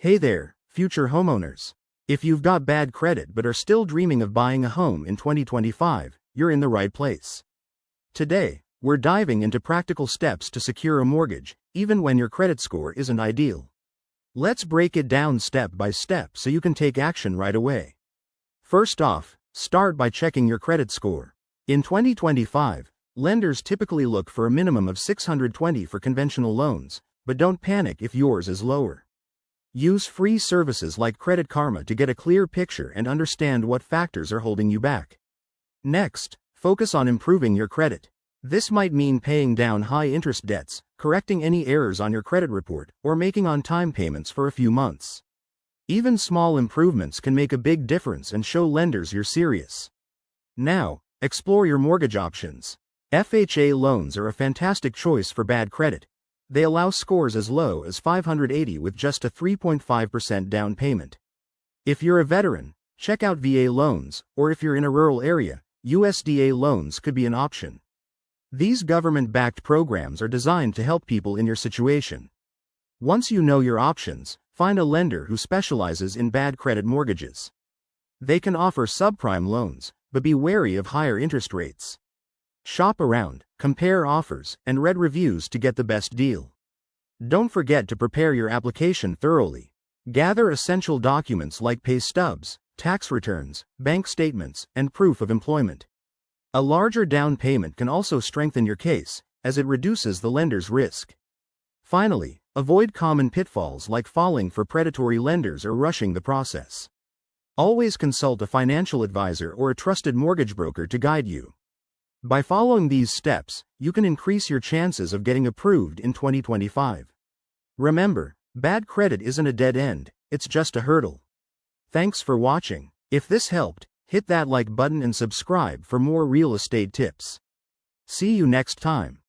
Hey there, future homeowners. If you've got bad credit but are still dreaming of buying a home in 2025, you're in the right place. Today, we're diving into practical steps to secure a mortgage, even when your credit score isn't ideal. Let's break it down step by step so you can take action right away. First off, start by checking your credit score. In 2025, lenders typically look for a minimum of 620 for conventional loans, but don't panic if yours is lower. Use free services like Credit Karma to get a clear picture and understand what factors are holding you back. Next, focus on improving your credit. This might mean paying down high-interest debts, correcting any errors on your credit report, or making on-time payments for a few months. Even small improvements can make a big difference and show lenders you're serious. Now, explore your mortgage options. FHA loans are a fantastic choice for bad credit. They allow scores as low as 580 with just a 3.5% down payment. If you're a veteran, check out VA loans, or if you're in a rural area, USDA loans could be an option. These government-backed programs are designed to help people in your situation. Once you know your options, find a lender who specializes in bad credit mortgages. They can offer subprime loans, but be wary of higher interest rates. Shop around, compare offers, and read reviews to get the best deal. Don't forget to prepare your application thoroughly. Gather essential documents like pay stubs, tax returns, bank statements, and proof of employment. A larger down payment can also strengthen your case, as it reduces the lender's risk. Finally, avoid common pitfalls like falling for predatory lenders or rushing the process. Always consult a financial advisor or a trusted mortgage broker to guide you. By following these steps, you can increase your chances of getting approved in 2025. Remember, bad credit isn't a dead end, it's just a hurdle. Thanks for watching. If this helped, hit that like button and subscribe for more real estate tips. See you next time.